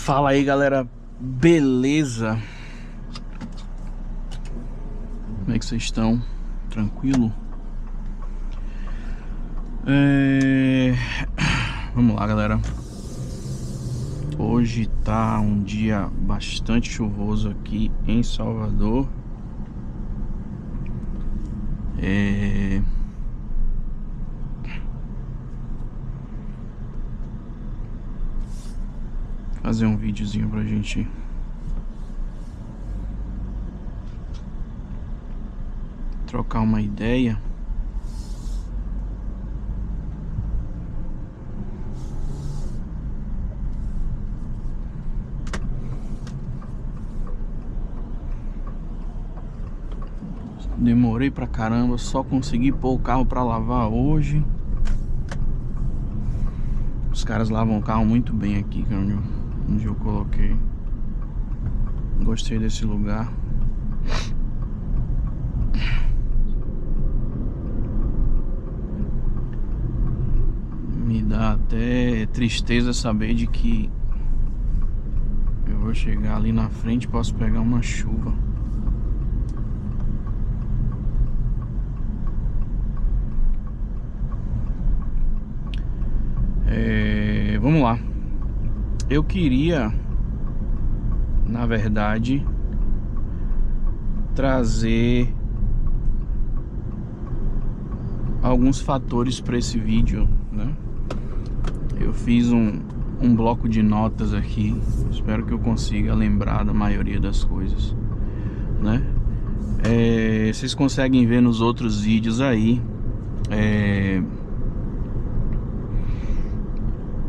Fala aí, galera, beleza? Como é que vocês estão? Tranquilo? Vamos lá, galera. Hoje tá um dia bastante chuvoso aqui em Salvador. Fazer um videozinho pra gente trocar uma ideia. Demorei pra caramba, só consegui pôr o carro pra lavar hoje. Os caras lavam o carro muito bem aqui, onde eu coloquei. Gostei desse lugar. Me dá até tristeza saber de que eu vou chegar ali na frente e posso pegar uma chuva. Vamos lá. Eu queria, na verdade, trazer alguns fatores para esse vídeo, né? Eu fiz um bloco de notas aqui. Espero que eu consiga lembrar da maioria das coisas, né? Vocês conseguem ver nos outros vídeos aí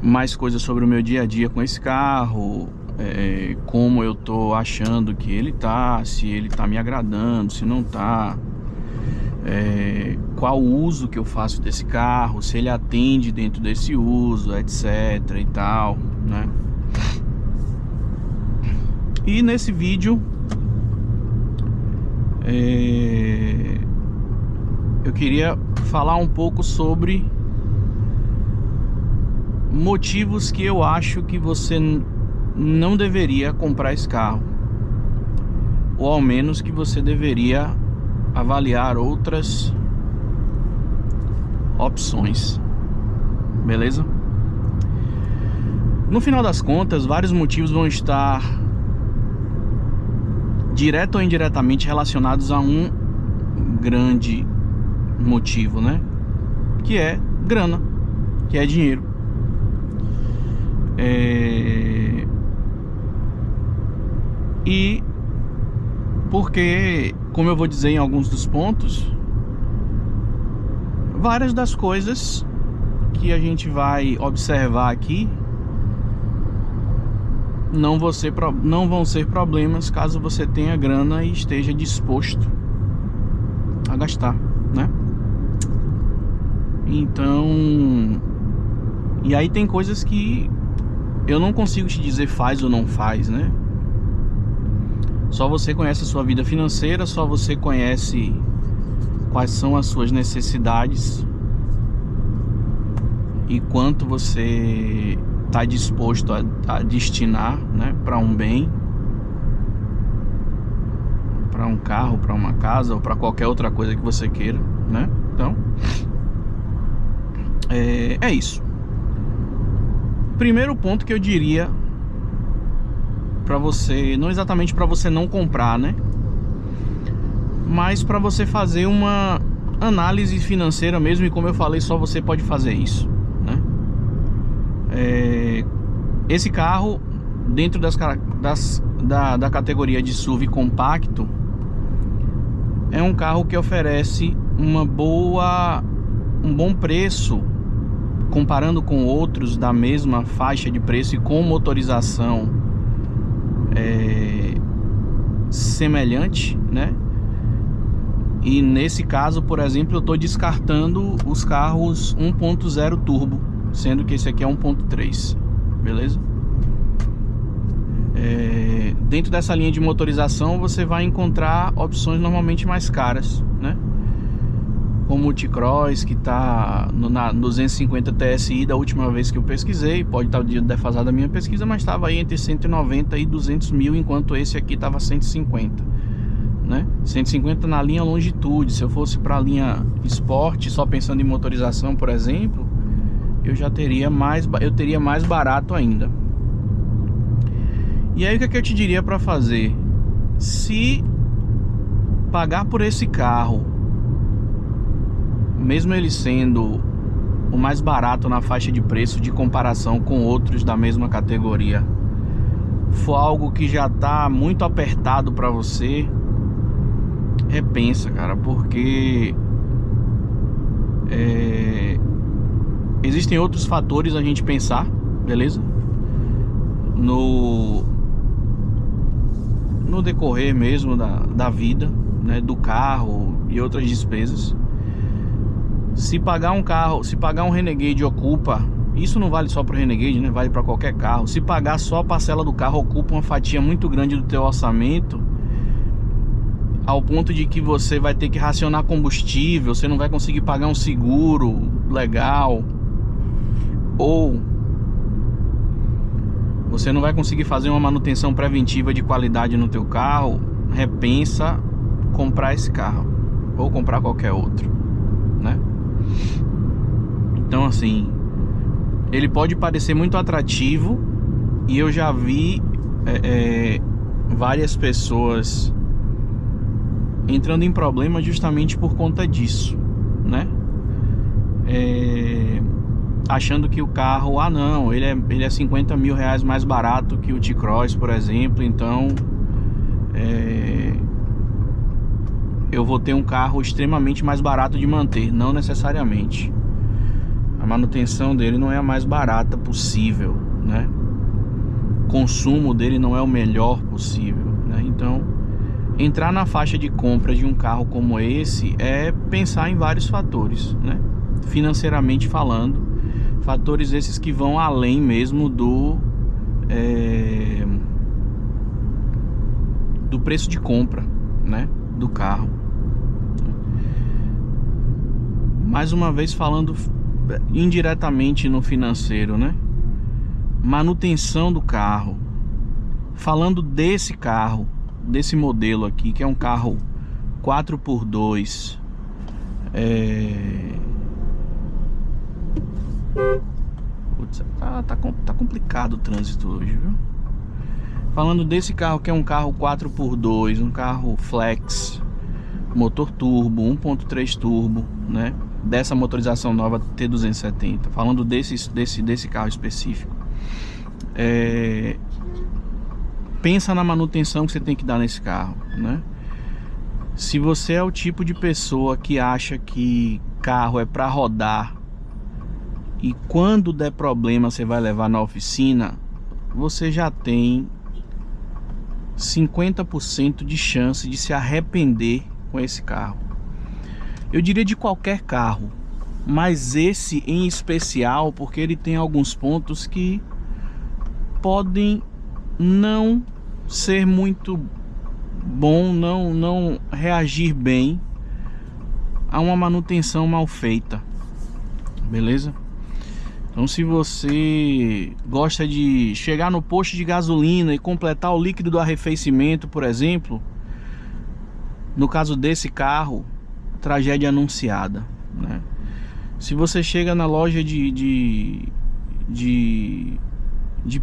mais coisas sobre o meu dia a dia com esse carro, como eu tô achando que ele tá, se ele tá me agradando, se não tá, qual o uso que eu faço desse carro, se ele atende dentro desse uso, etc e tal, né? E nesse vídeo eu queria falar um pouco sobre motivos que eu acho que você não deveria comprar esse carro, ou ao menos que você deveria avaliar outras opções, beleza? No final das contas, vários motivos vão estar direto ou indiretamente relacionados a um grande motivo, né? Que é grana, que é dinheiro. E porque, como eu vou dizer em alguns dos pontos, várias das coisas que a gente vai observar aqui não vão ser problemas caso você tenha grana e esteja disposto a gastar, né? Então, e aí tem coisas que eu não consigo te dizer faz ou não faz, né? Só você conhece a sua vida financeira, só você conhece quais são as suas necessidades e quanto você está disposto a destinar, né, para um bem, para um carro, para uma casa ou para qualquer outra coisa que você queira, né? Então, é isso. Primeiro ponto que eu diria para você, não exatamente para você não comprar, né, mas para você fazer uma análise financeira mesmo, e como eu falei, só você pode fazer isso, né? Esse carro, dentro da categoria de SUV compacto, é um carro que oferece um bom preço comparando com outros da mesma faixa de preço e com motorização semelhante, né? E nesse caso, por exemplo, eu estou descartando os carros 1.0 turbo, sendo que esse aqui é 1.3, beleza? Dentro dessa linha de motorização você vai encontrar opções normalmente mais caras, né? Como multicross que tá na 250 TSI da última vez que eu pesquisei. Pode estar o dia defasado da minha pesquisa, mas estava aí entre 190 e 200 mil, enquanto esse aqui estava 150, né? 150 na linha longitude. Se eu fosse para a linha esporte, só pensando em motorização, por exemplo, eu teria mais barato ainda. E aí o que é que eu te diria para fazer? Se pagar por esse carro, mesmo ele sendo o mais barato na faixa de preço de comparação com outros da mesma categoria, for algo que já tá muito apertado para você, repensa, cara, porque existem outros fatores a gente pensar, beleza? No decorrer mesmo da vida, né, do carro e outras despesas. Se pagar um Renegade ocupa, isso não vale só para o Renegade, né, vale para qualquer carro. Se pagar só a parcela do carro ocupa uma fatia muito grande do teu orçamento, ao ponto de que você vai ter que racionar combustível, você não vai conseguir pagar um seguro legal, ou você não vai conseguir fazer uma manutenção preventiva de qualidade no teu carro. Repensa comprar esse carro ou comprar qualquer outro, né? Então, assim, ele pode parecer muito atrativo, e eu já vi várias pessoas entrando em problema justamente por conta disso, né? Achando que o carro, não, ele é 50 mil reais mais barato que o T-Cross, por exemplo, então eu vou ter um carro extremamente mais barato de manter. Não necessariamente. A manutenção dele não é a mais barata possível, né? O consumo dele não é o melhor possível, né? Então, entrar na faixa de compra de um carro como esse é pensar em vários fatores, né? Financeiramente falando, fatores esses que vão além mesmo do preço de compra, né, do carro. Mais uma vez falando indiretamente no financeiro, né? Manutenção do carro. Falando desse carro, desse modelo aqui, que é um carro 4x2, Putz, tá complicado o trânsito hoje, viu? Falando desse carro, que é um carro 4x2, um carro flex, motor turbo, 1.3 turbo, né? Dessa motorização nova T270. Falando desse carro específico, pensa na manutenção que você tem que dar nesse carro, né? Se você é o tipo de pessoa que acha que carro é para rodar e quando der problema você vai levar na oficina, você já tem 50% de chance de se arrepender com esse carro. Eu diria de qualquer carro, mas esse em especial, porque ele tem alguns pontos que podem não ser muito bom, não reagir bem a uma manutenção mal feita, beleza? Então, se você gosta de chegar no posto de gasolina e completar o líquido do arrefecimento, por exemplo, no caso desse carro, tragédia anunciada, né? Se você chega na loja de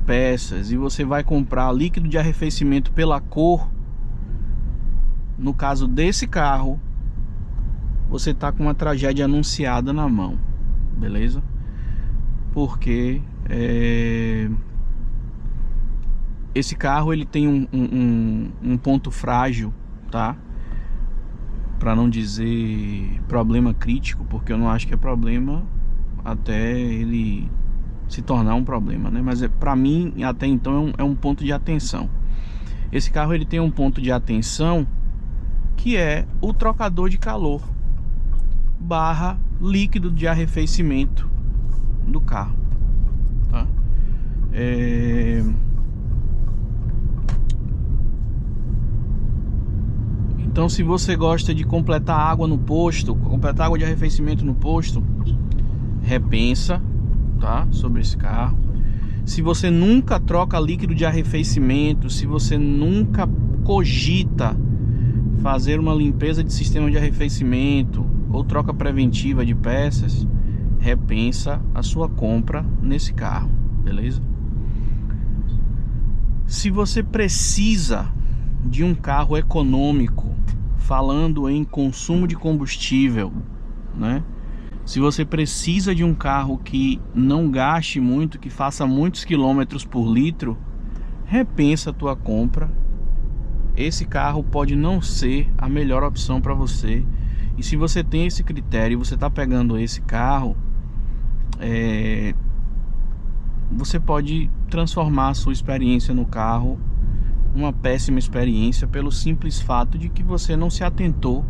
peças e você vai comprar líquido de arrefecimento pela cor, no caso desse carro, você tá com uma tragédia anunciada na mão, beleza? Porque esse carro ele tem um ponto frágil, tá? Para não dizer problema crítico, porque eu não acho que é problema até ele se tornar um problema, né? Mas para mim até então é um ponto de atenção. Esse carro ele tem um ponto de atenção que é o trocador de calor barra líquido de arrefecimento do carro, tá? Então Então, se você gosta de completar água no posto, completar água de arrefecimento no posto, repensa, tá, sobre esse carro. Se você nunca troca líquido de arrefecimento, se você nunca cogita fazer uma limpeza de sistema de arrefecimento ou troca preventiva de peças, repensa a sua compra nesse carro, beleza? Se você precisa de um carro econômico, falando em consumo de combustível, né? Se você precisa de um carro que não gaste muito, que faça muitos quilômetros por litro, repensa a tua compra. Esse carro pode não ser a melhor opção para você. E se você tem esse critério, você está pegando esse carro, você pode transformar a sua experiência no carro uma péssima experiência pelo simples fato de que você não se atentou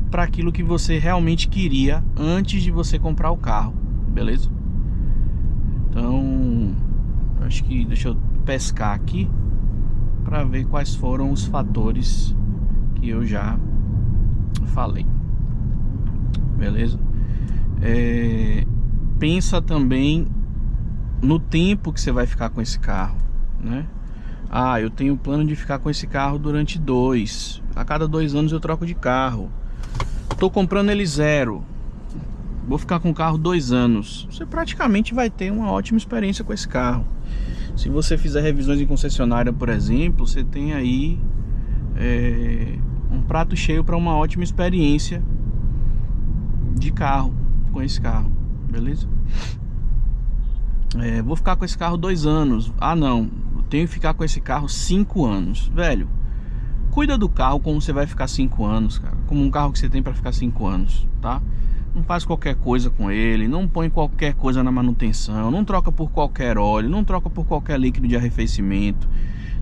para aquilo que você realmente queria antes de você comprar o carro, beleza? Então, acho que deixa eu pescar aqui para ver quais foram os fatores que eu já falei, beleza? Pensa também no tempo que você vai ficar com esse carro, né? Ah, eu tenho plano de ficar com esse carro durante a cada 2 anos eu troco de carro. Tô comprando ele zero, vou ficar com o carro 2 anos. Você praticamente vai ter uma ótima experiência com esse carro. Se você fizer revisões em concessionária, por exemplo, você tem aí um prato cheio para uma ótima experiência de carro com esse carro, beleza? Vou ficar com esse carro 2 anos. Ah não, tenho que ficar com esse carro 5 anos. Velho, cuida do carro como você vai ficar 5 anos, cara. Como um carro que você tem para ficar 5 anos, tá? Não faz qualquer coisa com ele, não põe qualquer coisa na manutenção, não troca por qualquer óleo, não troca por qualquer líquido de arrefecimento.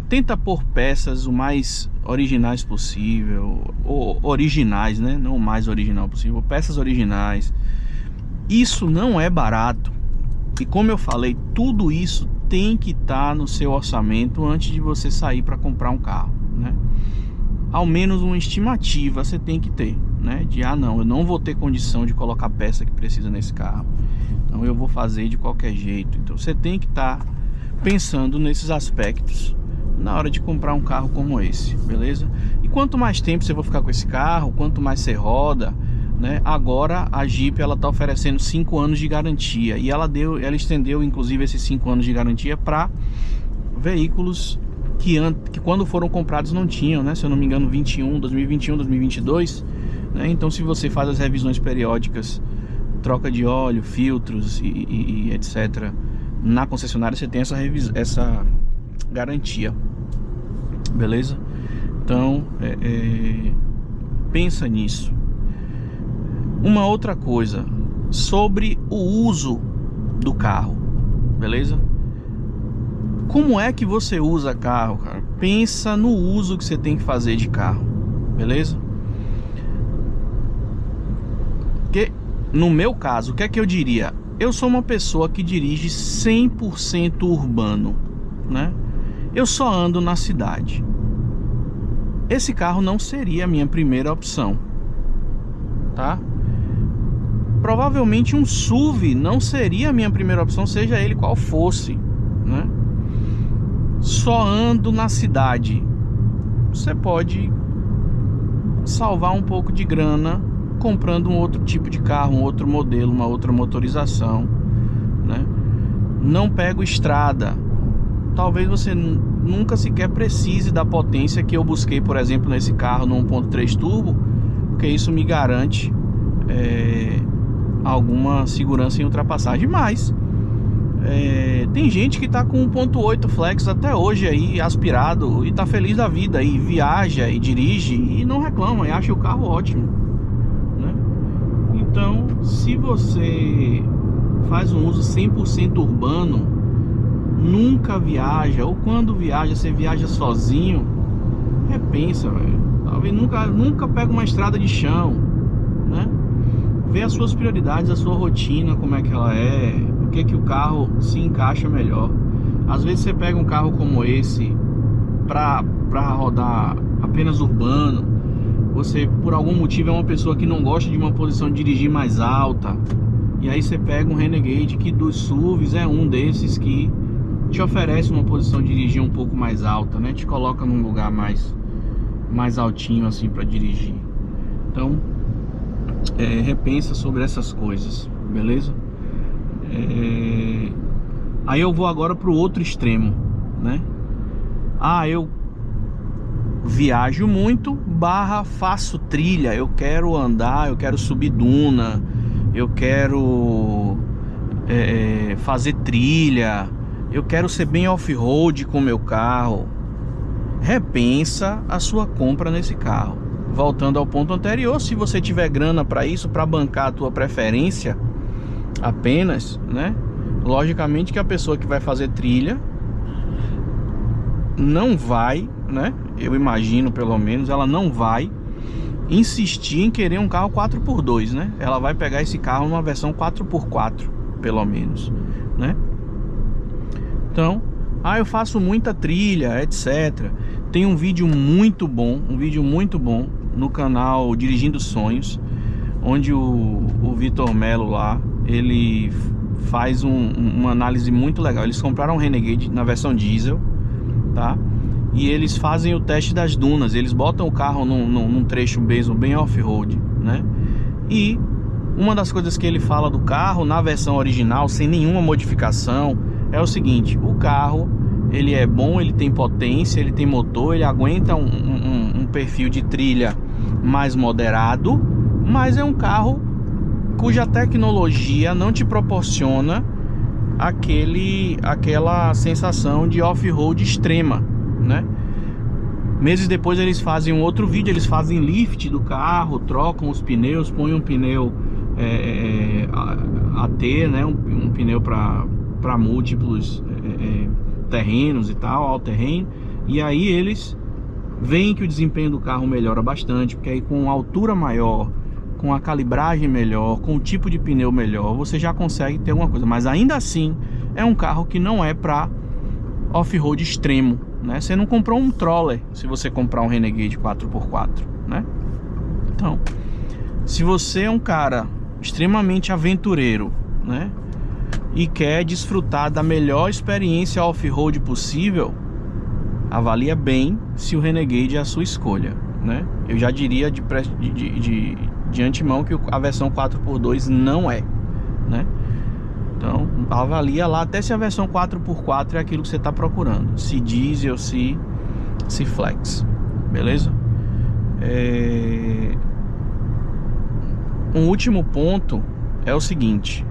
Tenta pôr peças o mais originais possível, ou originais, né? Não o mais original possível, peças originais. Isso não é barato. E como eu falei, tudo isso tem que estar no seu orçamento antes de você sair para comprar um carro, né? Ao menos uma estimativa você tem que ter, né? De, não, eu não vou ter condição de colocar a peça que precisa nesse carro, então eu vou fazer de qualquer jeito. Então você tem que estar pensando nesses aspectos na hora de comprar um carro como esse, beleza? E quanto mais tempo você vai ficar com esse carro, quanto mais você roda, né? Agora a Jeep ela tá oferecendo 5 anos de garantia e ela estendeu inclusive esses 5 anos de garantia para veículos que quando foram comprados não tinham, né? Se eu não me engano, 2021, 2022, né? Então se você faz as revisões periódicas, troca de óleo, filtros e etc, na concessionária você tem essa garantia, beleza? Então pensa nisso. Uma outra coisa sobre o uso do carro, beleza? Como é que você usa carro, cara? Pensa no uso que você tem que fazer de carro, beleza? Porque no meu caso, o que é que eu diria? Eu sou uma pessoa que dirige 100% urbano, né? Eu só ando na cidade. Esse carro não seria a minha primeira opção, tá? Provavelmente um SUV não seria a minha primeira opção, seja ele qual fosse, né? Só ando na cidade. Você pode salvar um pouco de grana comprando um outro tipo de carro, um outro modelo, uma outra motorização, né? Não pego estrada. Talvez você nunca sequer precise da potência que eu busquei, por exemplo, nesse carro no 1.3 turbo, porque isso me garante alguma segurança em ultrapassagem. Mas tem gente que tá com 1.8 flex até hoje aí, aspirado, e tá feliz da vida, e viaja e dirige e não reclama, e acha o carro ótimo, né? Então, se você faz um uso 100% urbano, nunca viaja, ou quando viaja, você viaja sozinho, repensa, velho. Talvez nunca pega uma estrada de chão, né? Vê as suas prioridades, a sua rotina, como é que ela é, o que o carro se encaixa melhor. Às vezes você pega um carro como esse pra rodar apenas urbano, você por algum motivo é uma pessoa que não gosta de uma posição de dirigir mais alta, e aí você pega um Renegade que dos SUVs é um desses que te oferece uma posição de dirigir um pouco mais alta, né? Te coloca num lugar mais altinho assim para dirigir. Então repensa sobre essas coisas, beleza? Aí eu vou agora pro outro extremo, né? Eu viajo muito, faço trilha, eu quero andar, eu quero subir duna, eu quero fazer trilha, eu quero ser bem off-road com o meu carro. Repensa a sua compra nesse carro. Voltando ao ponto anterior, se você tiver grana para isso, para bancar a tua preferência apenas, né? Logicamente que a pessoa que vai fazer trilha não vai, né? Eu imagino, pelo menos, ela não vai insistir em querer um carro 4x2, né? Ela vai pegar esse carro numa versão 4x4, pelo menos, né? Então, eu faço muita trilha, etc. Tem um vídeo muito bom, no canal Dirigindo Sonhos, onde o Vitor Melo lá, ele faz uma análise muito legal. Eles compraram um Renegade na versão diesel, tá? E eles fazem o teste das dunas. Eles botam o carro num trecho mesmo bem off-road, né? E uma das coisas que ele fala do carro na versão original, sem nenhuma modificação, é o seguinte: o carro, ele é bom, ele tem potência, ele tem motor, ele aguenta um perfil de trilha mais moderado, mas é um carro cuja tecnologia não te proporciona aquela sensação de off-road extrema, né? Meses depois eles fazem um outro vídeo, eles fazem lift do carro, trocam os pneus, põem um pneu AT, né? Um pneu para múltiplos terrenos e tal, all terreno. E aí eles veem que o desempenho do carro melhora bastante, porque aí com altura maior, com a calibragem melhor, com o tipo de pneu melhor, você já consegue ter alguma coisa. Mas ainda assim é um carro que não é para off-road extremo, né? Você não comprou um Troller se você comprar um Renegade 4x4, né? Então, se você é um cara extremamente aventureiro, né, e quer desfrutar da melhor experiência off-road possível, avalia bem se o Renegade é a sua escolha, né? Eu já diria de antemão que a versão 4x2 não é, né? Então avalia lá até se a versão 4x4 é aquilo que você está procurando, se diesel, se flex, beleza? Um último ponto é o seguinte: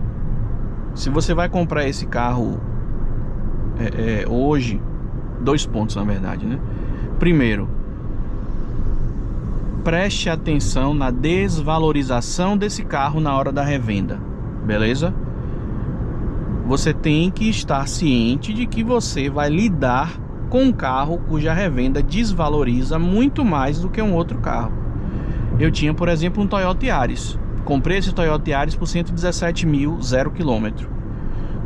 se você vai comprar esse carro hoje, 2 pontos na verdade, né? Primeiro, preste atenção na desvalorização desse carro na hora da revenda, beleza? Você tem que estar ciente de que você vai lidar com um carro cuja revenda desvaloriza muito mais do que um outro carro. Eu tinha, por exemplo, um Toyota Yaris. Comprei esse Toyota Yaris por 117 mil, 0 km.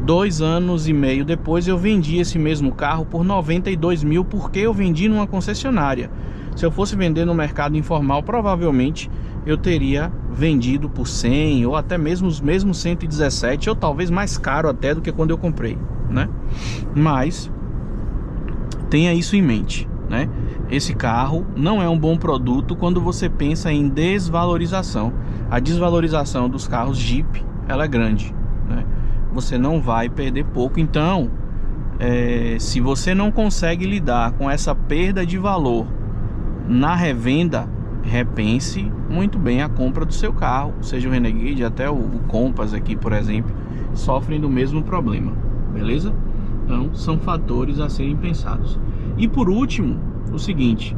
2 anos e meio depois eu vendi esse mesmo carro por 92 mil, porque eu vendi numa concessionária. Se eu fosse vender no mercado informal, provavelmente eu teria vendido por 100 ou até mesmo os mesmos 117, ou talvez mais caro até do que quando eu comprei, né? Mas tenha isso em mente, né? Esse carro não é um bom produto quando você pensa em desvalorização. A desvalorização dos carros Jeep, ela é grande, né? Você não vai perder pouco. Então, se você não consegue lidar com essa perda de valor na revenda, repense muito bem a compra do seu carro. Seja o Renegade, até o Compass aqui, por exemplo, sofrem do mesmo problema, beleza? Então são fatores a serem pensados. E por último, o seguinte: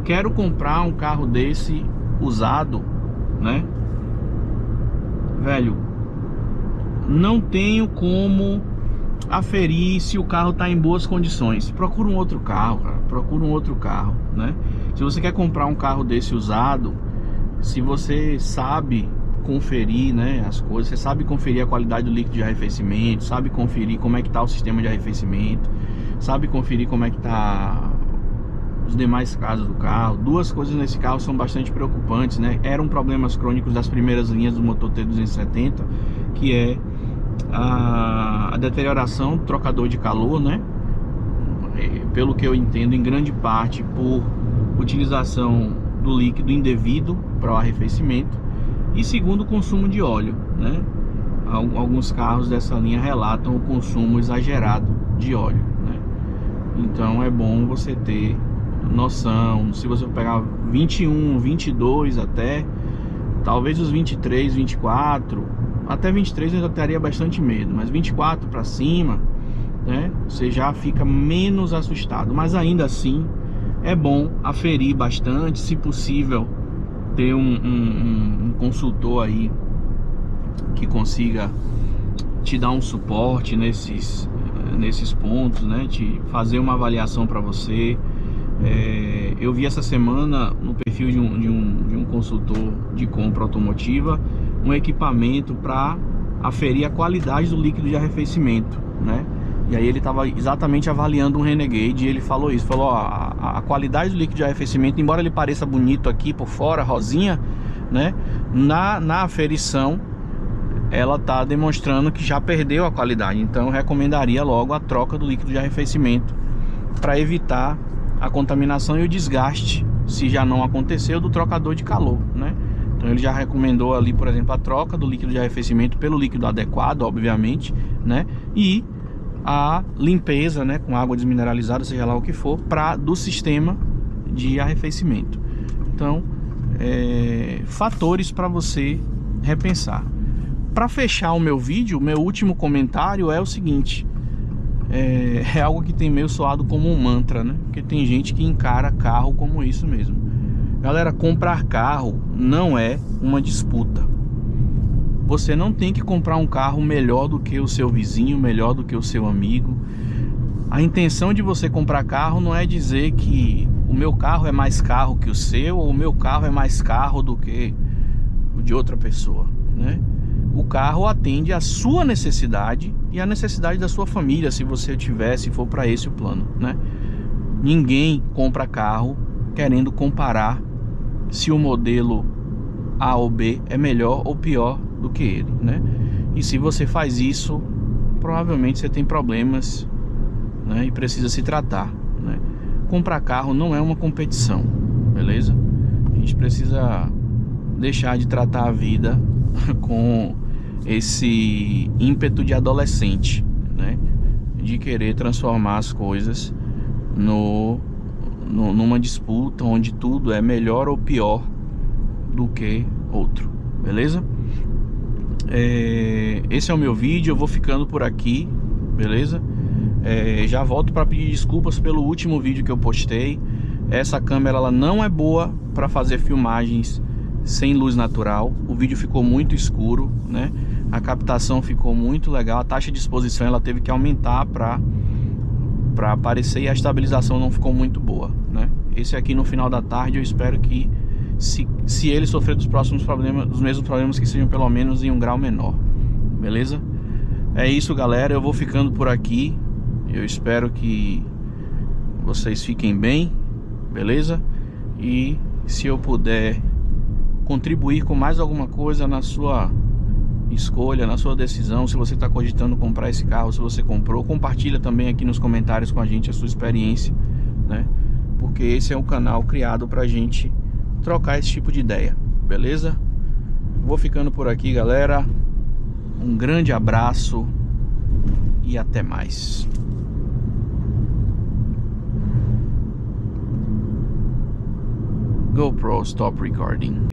quero comprar um carro desse usado, né? Velho, não tenho como aferir se o carro está em boas condições. Procura um outro carro, cara. Procura um outro carro, né? Se você quer comprar um carro desse usado, se você sabe conferir, né, as coisas, você sabe conferir a qualidade do líquido de arrefecimento, sabe conferir como é que tá o sistema de arrefecimento, sabe conferir como é que tá os demais casos do carro. Duas coisas nesse carro são bastante preocupantes, né? Eram problemas crônicos das primeiras linhas do motor T270, que é a deterioração do trocador de calor, né? Pelo que eu entendo, em grande parte por utilização do líquido indevido para o arrefecimento, e segundo, o consumo de óleo, né? Alguns carros dessa linha relatam o consumo exagerado de óleo, né? Então é bom você ter noção. Se você pegar 21, 22 até, talvez os 23, 24, até 23 eu ainda teria bastante medo, mas 24 para cima, né, você já fica menos assustado. Mas ainda assim é bom aferir bastante, se possível ter um consultor aí que consiga te dar um suporte nesses pontos, né, te fazer uma avaliação para você. Eu vi essa semana no perfil de um consultor de compra automotiva um equipamento para aferir a qualidade do líquido de arrefecimento, né? E aí ele estava exatamente avaliando um Renegade e ele falou isso, falou, ó, a qualidade do líquido de arrefecimento, embora ele pareça bonito aqui por fora, rosinha, né, na aferição ela está demonstrando que já perdeu a qualidade. Então eu recomendaria logo a troca do líquido de arrefecimento para evitar a contaminação e o desgaste, se já não aconteceu, do trocador de calor, né? Então ele já recomendou ali, por exemplo, a troca do líquido de arrefecimento pelo líquido adequado, obviamente, né? E a limpeza, né, com água desmineralizada, seja lá o que for, do sistema de arrefecimento. Então, fatores para você repensar. Para fechar o meu vídeo, o meu último comentário é o seguinte: é algo que tem meio soado como um mantra, né? Porque tem gente que encara carro como isso mesmo. Galera, comprar carro não é uma disputa. Você não tem que comprar um carro melhor do que o seu vizinho, melhor do que o seu amigo. A intenção de você comprar carro não é dizer que o meu carro é mais carro que o seu, ou o meu carro é mais carro do que o de outra pessoa, né? O carro atende à sua necessidade e à necessidade da sua família, se você tiver, se for para esse o plano, né? Ninguém compra carro querendo comparar se o modelo A ou B é melhor ou pior do que ele, né? E se você faz isso, provavelmente você tem problemas, né, e precisa se tratar, né? Comprar carro não é uma competição, beleza? A gente precisa deixar de tratar a vida com esse ímpeto de adolescente, né, de querer transformar as coisas numa disputa onde tudo é melhor ou pior do que outro, beleza? Esse é o meu vídeo, eu vou ficando por aqui, beleza? Já volto para pedir desculpas pelo último vídeo que eu postei. Essa câmera ela não é boa para fazer filmagens sem luz natural. O vídeo ficou muito escuro, né? A captação ficou muito legal, a taxa de exposição ela teve que aumentar para aparecer, e a estabilização não ficou muito boa, né? Esse aqui no final da tarde eu espero que se ele sofrer dos mesmos problemas, que sejam pelo menos em um grau menor, beleza? É isso, galera, eu vou ficando por aqui. Eu espero que vocês fiquem bem, beleza? E se eu puder contribuir com mais alguma coisa na sua escolha, na sua decisão, se você está cogitando comprar esse carro, se você comprou, compartilha também aqui nos comentários com a gente a sua experiência, né? Porque esse é um canal criado pra gente trocar esse tipo de ideia, beleza? Vou ficando por aqui, galera. Um grande abraço e até mais. GoPro stop recording.